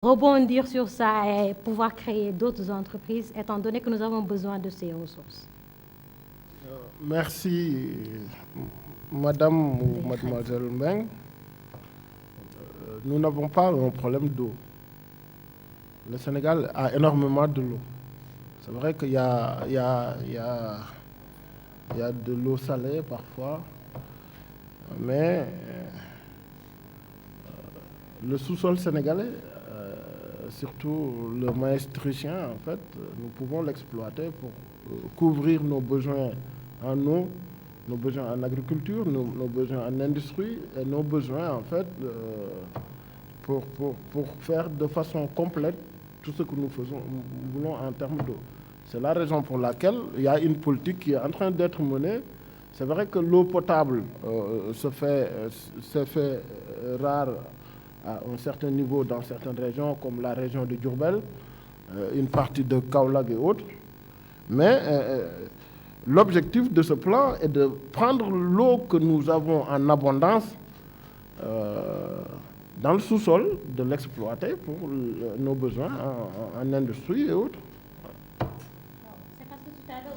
rebondir sur ça et pouvoir créer d'autres entreprises, étant donné que nous avons besoin de ces ressources. Merci, Madame ou Mademoiselle Meng. Nous n'avons pas un problème d'eau. Le Sénégal a énormément de l'eau. C'est vrai qu'il y a de l'eau salée parfois, mais le sous-sol sénégalais, surtout le maestrichien, en fait, nous pouvons l'exploiter pour couvrir nos besoins en eau, nos besoins en agriculture, nos besoins en industrie et nos besoins, en fait, pour faire de façon complète tout ce que nous voulons en termes d'eau. C'est la raison pour laquelle il y a une politique qui est en train d'être menée. C'est vrai que l'eau potable s'est fait rare à un certain niveau dans certaines régions, comme la région de Diourbel, une partie de Kaolack et autres. Mais l'objectif de ce plan est de prendre l'eau que nous avons en abondance dans le sous-sol, de l'exploiter pour nos besoins en industrie et autres. C'est parce que tout à l'heure,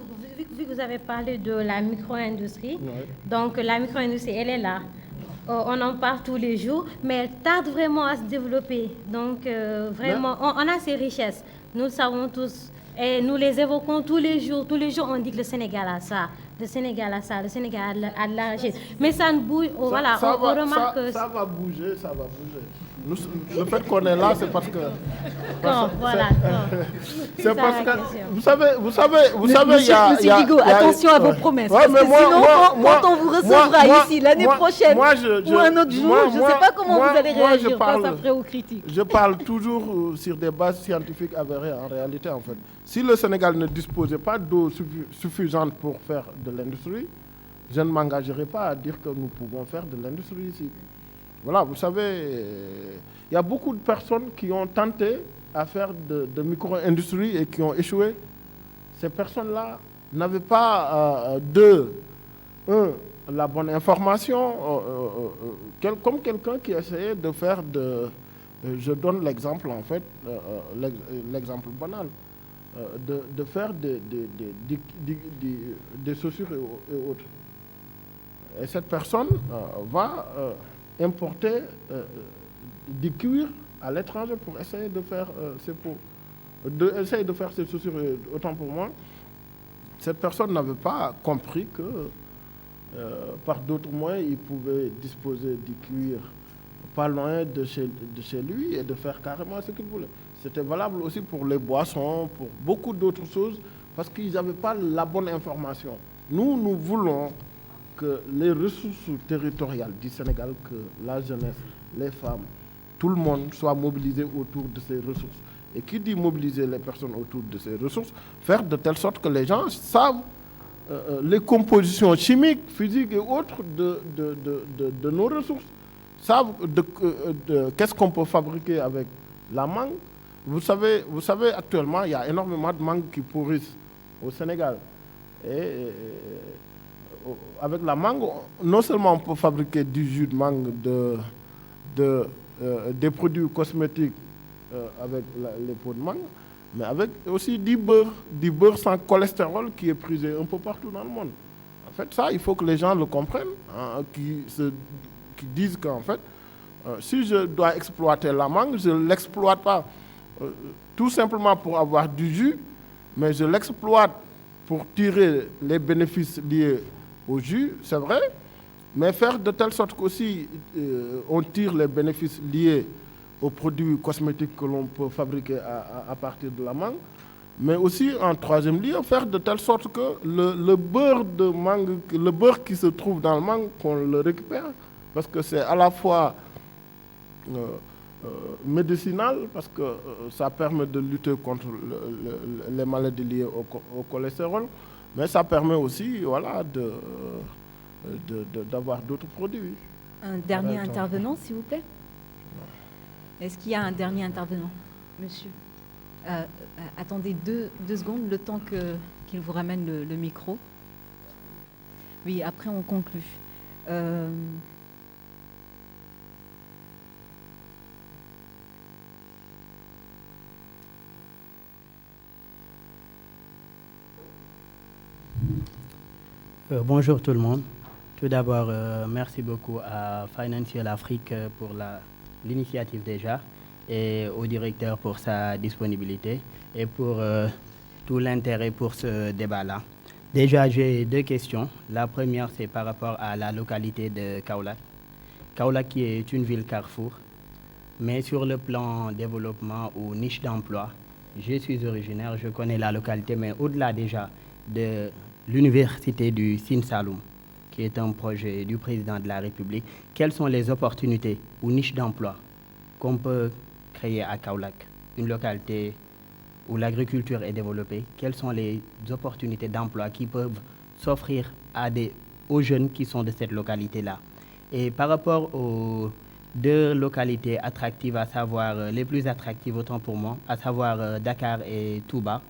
vu que vous avez parlé de la micro-industrie, Ouais. donc la micro-industrie, elle est là. On en parle tous les jours, mais elle tarde vraiment à se développer. Donc, vraiment, on a ces richesses. Nous le savons tous. Et nous les évoquons tous les jours. Tous les jours, on dit que le Sénégal a ça. Le Sénégal a ça. Le Sénégal a de la richesse. Mais ça ne bouge. Voilà, on remarque que... Ça va bouger, ça va bouger. Le fait qu'on est là, c'est parce que... Voilà. C'est parce que... Vous savez, Monsieur Digo, attention à vos promesses. Ouais, Parce mais que sinon, quand on vous recevra ici l'année prochaine ou un autre jour, je ne sais pas comment vous allez réagir face après aux critiques. Je parle toujours sur des bases scientifiques avérées en réalité, en fait. Si le Sénégal ne disposait pas d'eau suffisante pour faire de l'industrie, je ne m'engagerai pas à dire que nous pouvons faire de l'industrie ici. Voilà, vous savez, il y a beaucoup de personnes qui ont tenté à faire de micro-industrie et qui ont échoué. Ces personnes-là n'avaient pas la bonne information, comme quelqu'un qui essayait de faire je donne l'exemple en fait, l'exemple banal, de faire des chaussures et autres. Et cette personne va importer du cuir à l'étranger pour essayer de faire essayer de faire ses chaussures. Autant pour moi, cette personne n'avait pas compris que par d'autres moyens, il pouvait disposer du cuir pas loin de chez lui et de faire carrément ce qu'il voulait. C'était valable aussi pour les boissons, pour beaucoup d'autres choses, parce qu'ils n'avaient pas la bonne information. Nous voulons que les ressources territoriales du Sénégal, que la jeunesse, les femmes, tout le monde soit mobilisé autour de ces ressources. Et qui dit mobiliser les personnes autour de ces ressources, faire de telle sorte que les gens savent les compositions chimiques, physiques et autres de nos ressources, savent qu'est-ce qu'on peut fabriquer avec la mangue. Vous savez, actuellement, il y a énormément de mangues qui pourrissent au Sénégal. Et avec la mangue, non seulement on peut fabriquer du jus de mangue, des produits cosmétiques avec les peaux de mangue, mais avec aussi du beurre sans cholestérol qui est prisé un peu partout dans le monde. En fait, ça, il faut que les gens le comprennent, hein, qui disent qu'en fait, si je dois exploiter la mangue, je ne l'exploite pas tout simplement pour avoir du jus, mais je l'exploite pour tirer les bénéfices liés au jus, c'est vrai, mais faire de telle sorte qu'aussi on tire les bénéfices liés aux produits cosmétiques que l'on peut fabriquer à partir de la mangue, mais aussi en troisième lieu, faire de telle sorte que le beurre de mangue, le beurre qui se trouve dans le mangue, qu'on le récupère, parce que c'est à la fois médicinal, parce que ça permet de lutter contre les maladies liées au cholestérol, mais ça permet aussi, voilà, d'avoir d'autres produits. Un dernier intervenant, s'il vous plaît. Est-ce qu'il y a un dernier intervenant, monsieur? Attendez deux secondes, le temps qu'il vous ramène le micro. Oui, après on conclut. Bonjour tout le monde. Tout d'abord, merci beaucoup à Financial Afrique pour l'initiative déjà et au directeur pour sa disponibilité et pour tout l'intérêt pour ce débat-là. Déjà, j'ai 2 questions. La première, c'est par rapport à la localité de Kaolack. Kaolack qui est une ville carrefour, mais sur le plan développement ou niche d'emploi, je suis originaire, je connais la localité, mais au-delà déjà de l'université du Sine Saloum, qui est un projet du président de la République, quelles sont les opportunités ou niches d'emploi qu'on peut créer à Kaolack, une localité où l'agriculture est développée? Quelles sont les opportunités d'emploi qui peuvent s'offrir aux jeunes qui sont de cette localité-là? Et par rapport aux 2 localités attractives, à savoir les plus attractives autant pour moi, à savoir Dakar et Touba,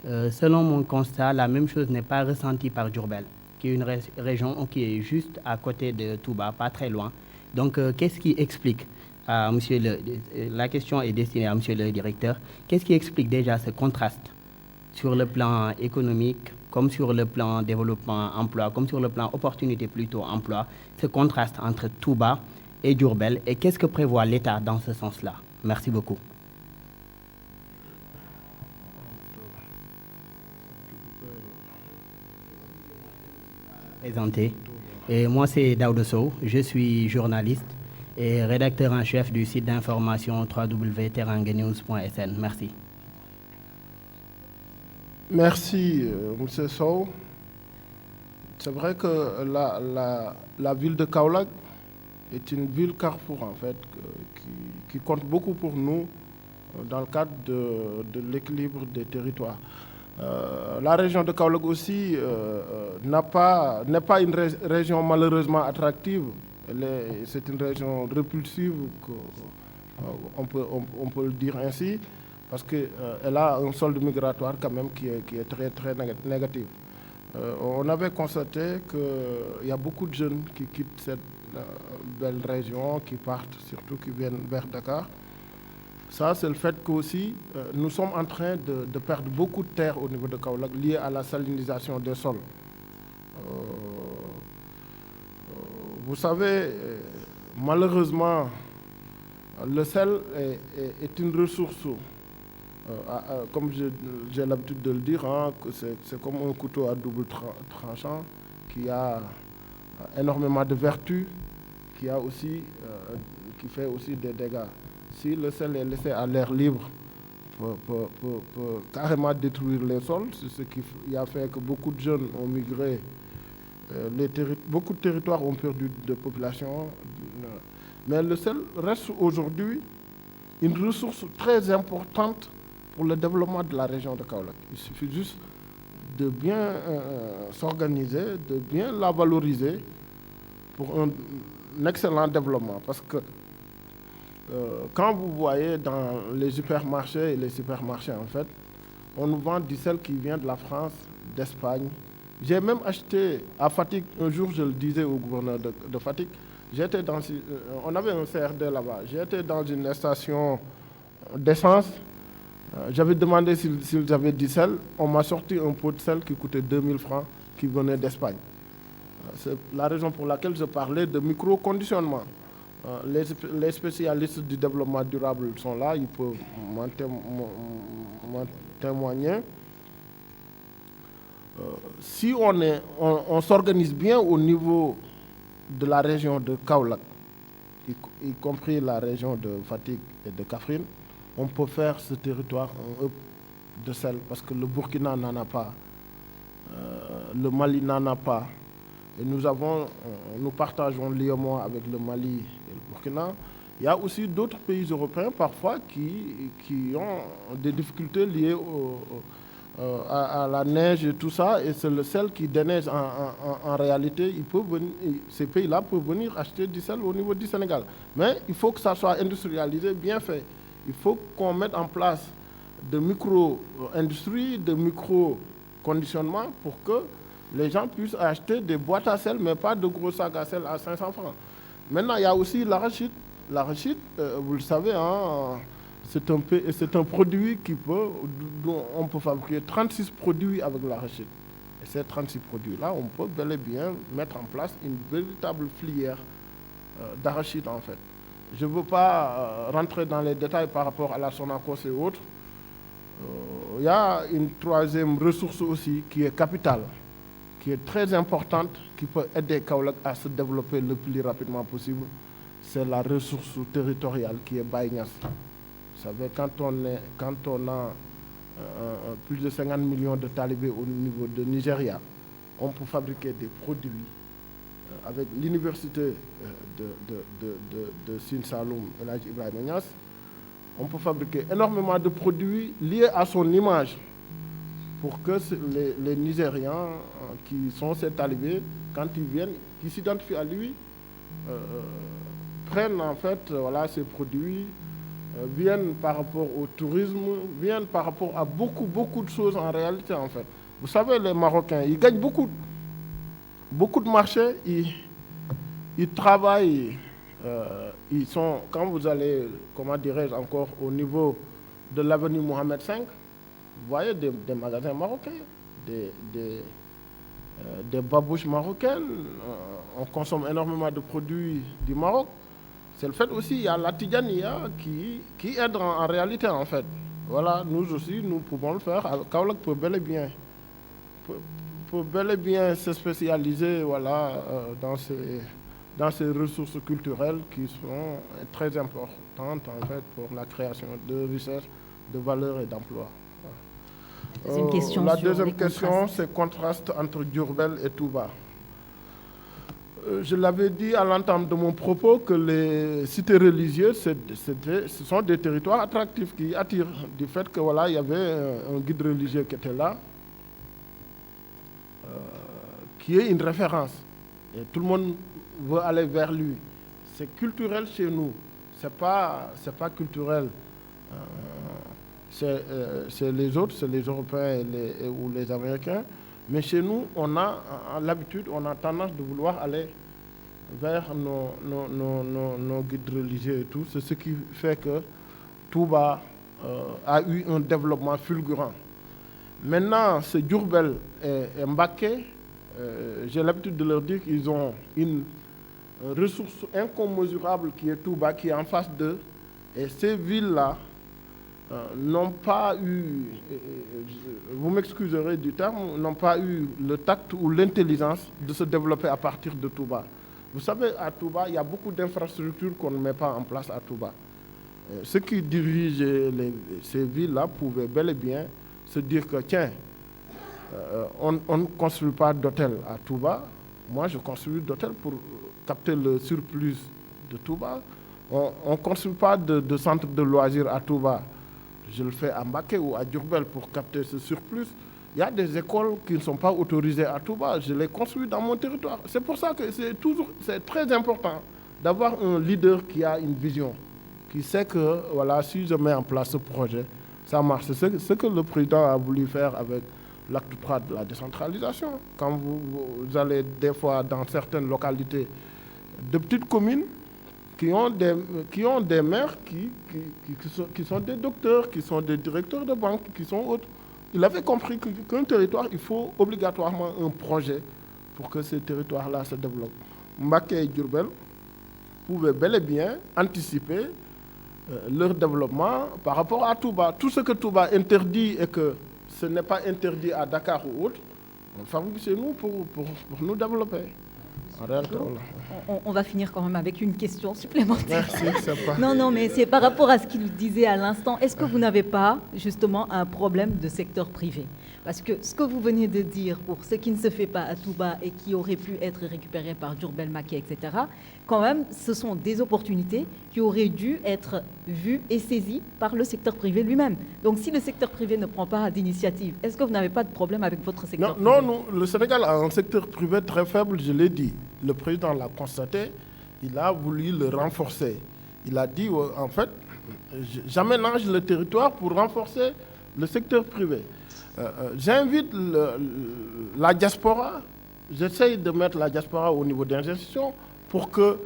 selon mon constat, la même chose n'est pas ressentie par Diourbel, qui est une région qui est juste à côté de Touba, pas très loin. Donc, qu'est-ce qui explique, la question est destinée à Monsieur le Directeur, qu'est-ce qui explique déjà ce contraste sur le plan économique, comme sur le plan développement emploi, comme sur le plan opportunité plutôt emploi, ce contraste entre Touba et Diourbel, et qu'est-ce que prévoit l'État dans ce sens-là? Merci beaucoup. Présenté. Et moi, c'est Daouda Sow, je suis journaliste et rédacteur en chef du site d'information www.terangenews.sn. Merci. Merci, M. Sow. C'est vrai que la ville de Kaolack est une ville carrefour, en fait, qui compte beaucoup pour nous dans le cadre de l'équilibre des territoires. La région de Kaolack aussi n'est pas une région malheureusement attractive. C'est une région répulsive, on peut le dire ainsi, parce qu'elle a un solde migratoire quand même qui est très, très négatif. On avait constaté qu'il y a beaucoup de jeunes qui quittent cette belle région, qui partent, surtout qui viennent vers Dakar. Ça, c'est le fait qu'aussi, nous sommes en train de perdre beaucoup de terre au niveau de Kaolack, lié à la salinisation des sols. Vous savez, malheureusement, le sel est une ressource, comme j'ai l'habitude de le dire, hein, que c'est comme un couteau à double tranchant qui a énormément de vertus, qui fait aussi des dégâts. Si le sel est laissé à l'air libre, peut carrément détruire les sols. C'est ce qui a fait que beaucoup de jeunes ont migré. Beaucoup de territoires ont perdu de population. Mais le sel reste aujourd'hui une ressource très importante pour le développement de la région de Kaolack. Il suffit juste de bien s'organiser, de bien la valoriser pour un excellent développement. Parce que quand vous voyez dans les hypermarchés et les supermarchés, en fait, on nous vend du sel qui vient de la France, d'Espagne. J'ai même acheté à Fatick, un jour je le disais au gouverneur de Fatick, on avait un CRD là-bas, j'étais dans une station d'essence, j'avais demandé s'ils avaient du sel, on m'a sorti un pot de sel qui coûtait 2000 francs, qui venait d'Espagne. C'est la raison pour laquelle je parlais de micro-conditionnement. Les spécialistes du développement durable sont là, ils peuvent m'en témoigner. Si on s'organise bien au niveau de la région de Kaolack, y compris la région de Fatick et de Kaffrine, on peut faire ce territoire un hub de sel, parce que le Burkina n'en a pas, le Mali n'en a pas. Et nous partageons l'IEMOA avec le Mali et le Burkina. Il y a aussi d'autres pays européens parfois qui ont des difficultés liées à la neige et tout ça. Et c'est le sel qui déneige en réalité. Ces pays-là peuvent venir acheter du sel au niveau du Sénégal. Mais il faut que ça soit industrialisé, bien fait. Il faut qu'on mette en place de micro-industries, de micro-conditionnement pour que les gens puissent acheter des boîtes à sel, mais pas de gros sacs à sel à 500 francs. Maintenant, il y a aussi l'arachide. L'arachide, vous le savez, hein, c'est un produit dont on peut fabriquer 36 produits avec l'arachide. Et ces 36 produits-là, on peut bel et bien mettre en place une véritable filière d'arachide, en fait. Je ne veux pas rentrer dans les détails par rapport à la Sonacos et autres. Il y a une troisième ressource aussi qui est capitale, qui est très importante, qui peut aider Kaolack à se développer le plus rapidement possible. C'est la ressource territoriale qui est Baye Niass. Vous savez, quand on a plus de 50 millions de talibés au niveau de Nigeria, on peut fabriquer des produits avec l'université de Sine Saloum, El Hadj Ibrahima Niass. On peut fabriquer énormément de produits liés à son image pour que les Nigérians qui sont ces talibés, quand ils viennent, qui s'identifient à lui, prennent en fait ces produits, viennent par rapport au tourisme, viennent par rapport à beaucoup de choses en réalité en fait. Vous savez, les Marocains, ils gagnent beaucoup de marchés, ils travaillent, ils sont, quand vous allez, comment dirais-je encore, au niveau de l'avenue Mohamed V, vous voyez des magasins marocains, des babouches marocaines, on consomme énormément de produits du Maroc. C'est le fait aussi, il y a la Tidjaniya qui aide en réalité en fait. Voilà, nous aussi, nous pouvons le faire. Kaolack peut bel et bien se spécialiser dans ces ressources culturelles qui sont très importantes en fait pour la création de richesses, de valeurs et d'emplois. La deuxième question, c'est le contraste entre Diourbel et Touba. Je l'avais dit à l'entame de mon propos que les cités religieuses, ce sont des territoires attractifs qui attirent du fait que il y avait un guide religieux qui était là, qui est une référence. Et tout le monde veut aller vers lui. C'est culturel chez nous. C'est pas culturel. C'est les autres, c'est les Européens ou les Américains. Mais chez nous, on a l'habitude, on a tendance de vouloir aller vers nos guides religieux et tout. C'est ce qui fait que Touba a eu un développement fulgurant. Maintenant, ce Diourbel et Mbacké, j'ai l'habitude de leur dire qu'ils ont une ressource incommensurable qui est Touba, qui est en face d'eux. Et ces villes-là n'ont pas eu, vous m'excuserez du terme, n'ont pas eu le tact ou l'intelligence de se développer à partir de Touba. Vous savez, à Touba, il y a beaucoup d'infrastructures qu'on ne met pas en place à Touba. Ceux qui dirigent ces villes-là pouvaient bel et bien se dire que, tiens, on ne construit pas d'hôtel à Touba. Moi, je construis d'hôtel pour capter le surplus de Touba. On ne construit pas de centre de loisirs à Touba. Je le fais à Mbacké ou à Diourbel pour capter ce surplus. Il y a des écoles qui ne sont pas autorisées à Touba. Je les construis dans mon territoire. C'est pour ça que c'est très important d'avoir un leader qui a une vision, qui sait que si je mets en place ce projet, ça marche. C'est ce que le président a voulu faire avec l'acte 3 de la décentralisation. Quand vous allez des fois dans certaines localités de petites communes, qui ont des maires qui sont des docteurs, qui sont des directeurs de banque, qui sont autres. Il avait compris qu'un territoire, il faut obligatoirement un projet pour que ces territoires-là se développent. Mbacké et Diourbel pouvaient bel et bien anticiper leur développement par rapport à Touba. Tout ce que Touba interdit et que ce n'est pas interdit à Dakar ou autre, on fabrique chez nous pour nous développer. On va finir quand même avec une question supplémentaire. Merci, c'est pas... Non, mais c'est par rapport à ce qu'il disait à l'instant. Est-ce que vous n'avez pas justement un problème de secteur privé? Parce que ce que vous venez de dire pour ce qui ne se fait pas à Touba et qui aurait pu être récupéré par Diourbel, Mbacké, etc., quand même, ce sont des opportunités qui auraient dû être vues et saisies par le secteur privé lui-même. Donc si le secteur privé ne prend pas d'initiative, est-ce que vous n'avez pas de problème avec votre secteur privé? Non, le Sénégal a un secteur privé très faible, je l'ai dit. Le président l'a constaté, il a voulu le renforcer. Il a dit, en fait, j'aménage le territoire pour renforcer le secteur privé. J'invite la diaspora, j'essaye de mettre la diaspora au niveau d'ingestion pour que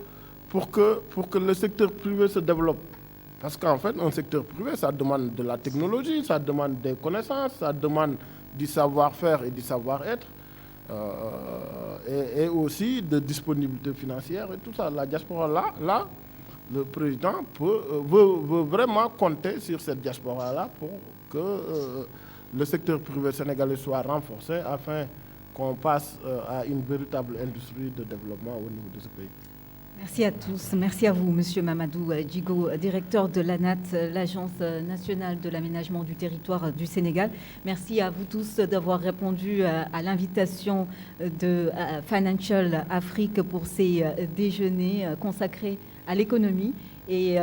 le secteur privé se développe. Parce qu'en fait, un secteur privé, ça demande de la technologie, ça demande des connaissances, ça demande du savoir-faire et du savoir-être. et aussi de disponibilité financière et tout ça. La diaspora, là, le président veut vraiment compter sur cette diaspora-là pour que le secteur privé sénégalais soit renforcé afin qu'on passe à une véritable industrie de développement au niveau de ce pays. Merci à tous. Merci à vous, Monsieur Mamadou Djigo, directeur de l'ANAT, l'Agence nationale de l'aménagement du territoire du Sénégal. Merci à vous tous d'avoir répondu à l'invitation de Financial Afrique pour ces déjeuners consacrés à l'économie. Et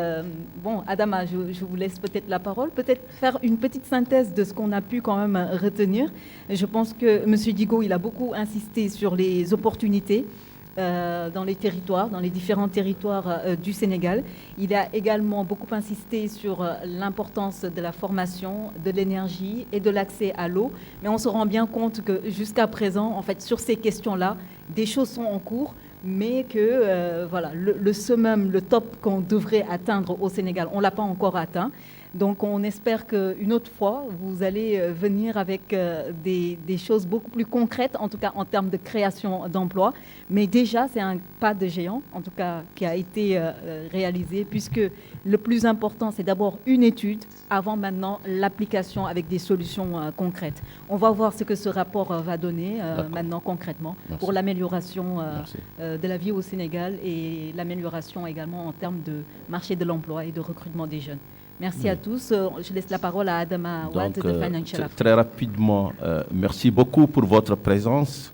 bon, Adama, je vous laisse peut-être la parole, peut-être faire une petite synthèse de ce qu'on a pu quand même retenir. Je pense que M. Djigo, il a beaucoup insisté sur les opportunités dans les territoires, dans les différents territoires du Sénégal. Il a également beaucoup insisté sur l'importance de la formation, de l'énergie et de l'accès à l'eau. Mais on se rend bien compte que jusqu'à présent, en fait, sur ces questions-là, des choses sont en cours, mais que voilà, le summum, le top qu'on devrait atteindre au Sénégal, on ne l'a pas encore atteint. Donc on espère qu'une autre fois, vous allez venir avec des choses beaucoup plus concrètes, en tout cas en termes de création d'emplois. Mais déjà, c'est un pas de géant, en tout cas, qui a été réalisé, puisque le plus important, c'est d'abord une étude, avant maintenant l'application avec des solutions concrètes. On va voir ce que ce rapport va donner maintenant concrètement pour l'amélioration de la vie au Sénégal et l'amélioration également en termes de marché de l'emploi et de recrutement des jeunes. Merci à tous. Je laisse la parole à Adama Wade de Financial Afrique. Très rapidement, merci beaucoup pour votre présence.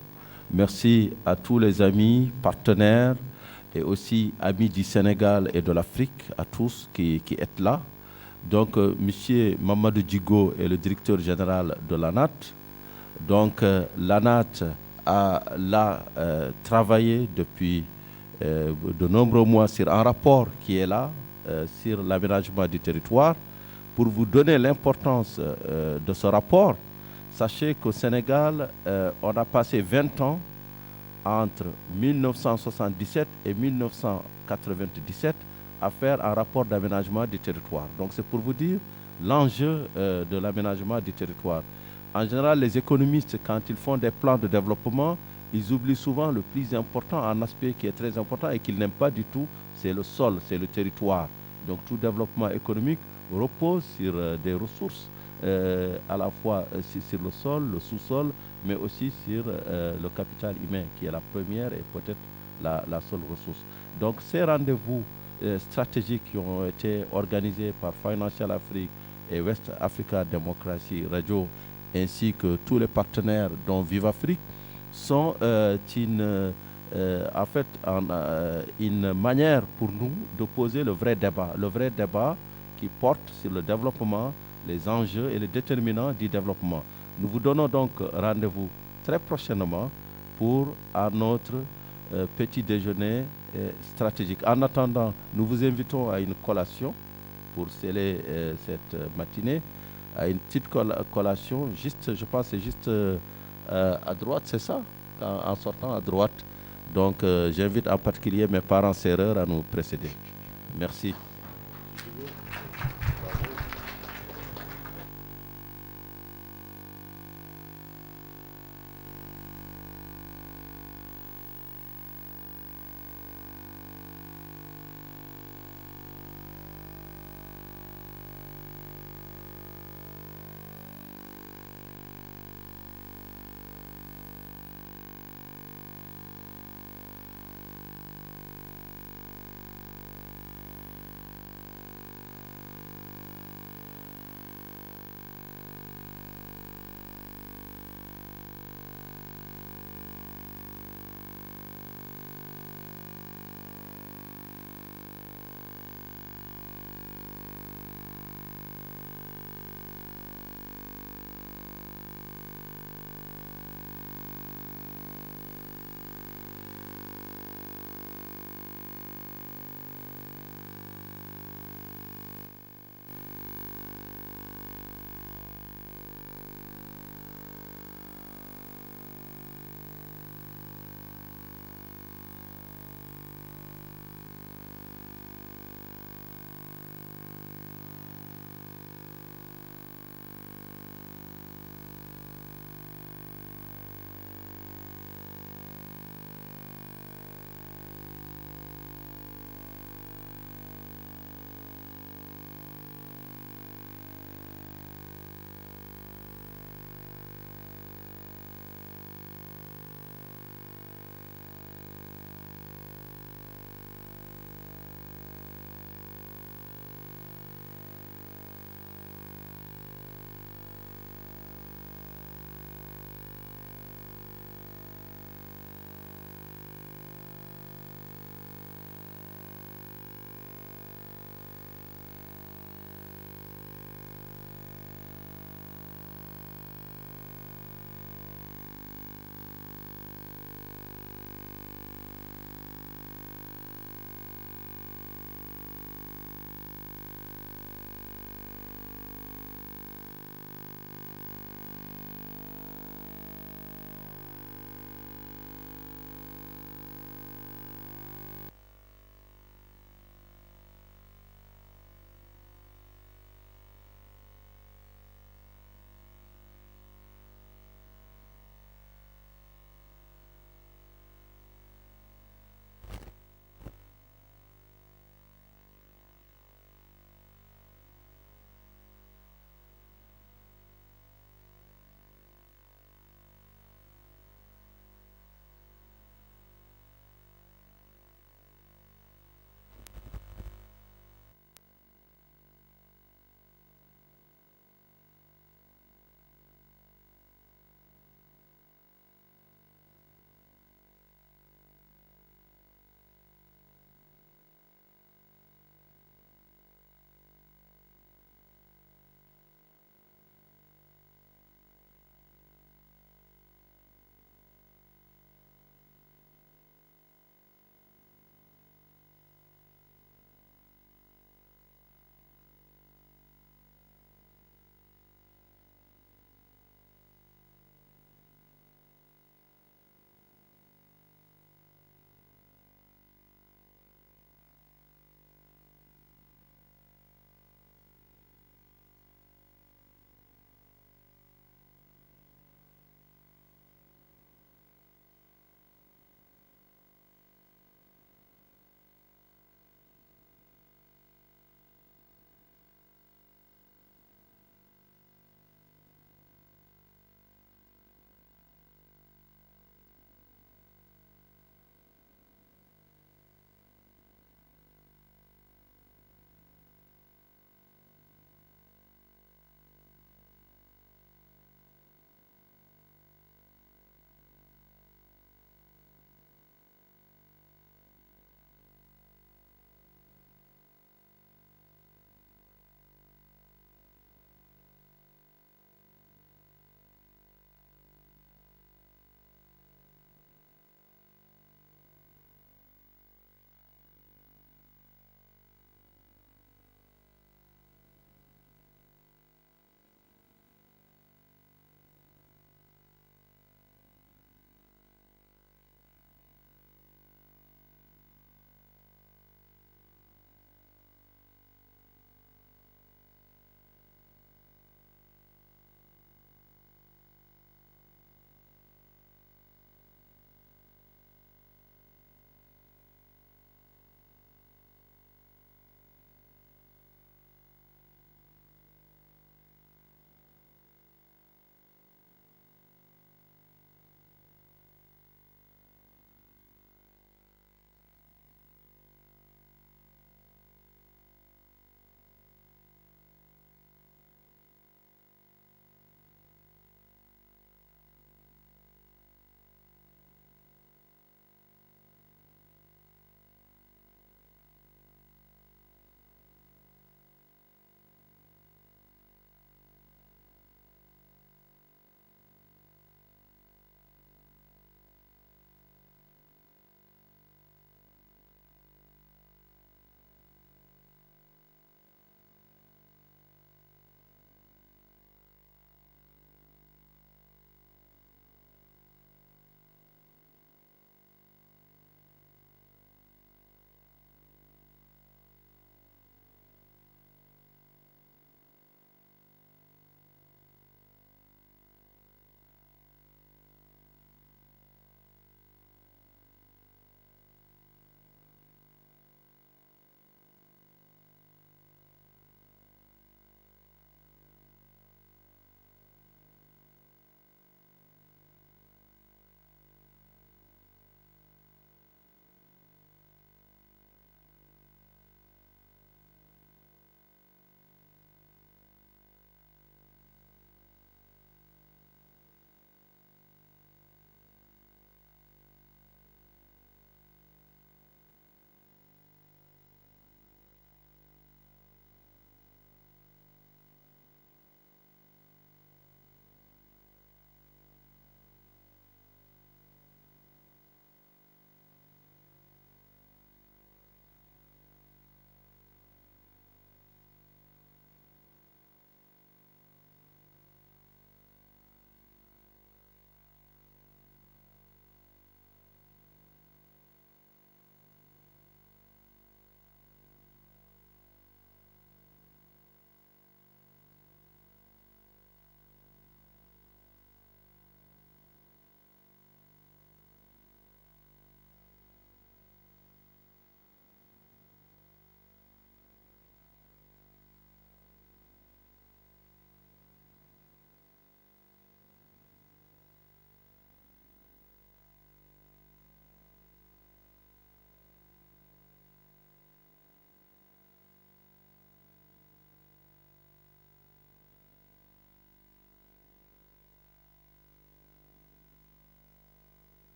Merci à tous les amis, partenaires et aussi amis du Sénégal et de l'Afrique, à tous qui êtes là. Donc, M. Mamadou Djigo est le directeur général de l'ANAT. Donc, l'ANAT a là travaillé depuis de nombreux mois sur un rapport qui est là, sur l'aménagement du territoire. Pour vous donner l'importance de ce rapport, sachez qu'au Sénégal, on a passé 20 ans entre 1977 et 1997 à faire un rapport d'aménagement du territoire. Donc c'est pour vous dire l'enjeu de l'aménagement du territoire. En général, les économistes, quand ils font des plans de développement, ils oublient souvent le plus important, un aspect qui est très important et qu'ils n'aiment pas du tout, c'est le sol, c'est le territoire. Donc tout développement économique repose sur des ressources, à la fois sur le sol, le sous-sol, mais aussi sur le capital humain, qui est la première et peut-être la seule ressource. Donc ces rendez-vous stratégiques qui ont été organisés par Financial Afrique et West Africa Democracy Radio, ainsi que tous les partenaires dont Vive Afrique, sont en fait une manière pour nous de poser le vrai débat qui porte sur le développement, les enjeux et les déterminants du développement. Nous vous donnons donc rendez-vous très prochainement pour notre petit déjeuner stratégique. En attendant, nous vous invitons à une collation pour sceller cette matinée, à une petite collation, juste, je pense c'est juste à droite, c'est ça, en sortant à droite. Donc j'invite en particulier mes parents sœurs à nous précéder. Merci.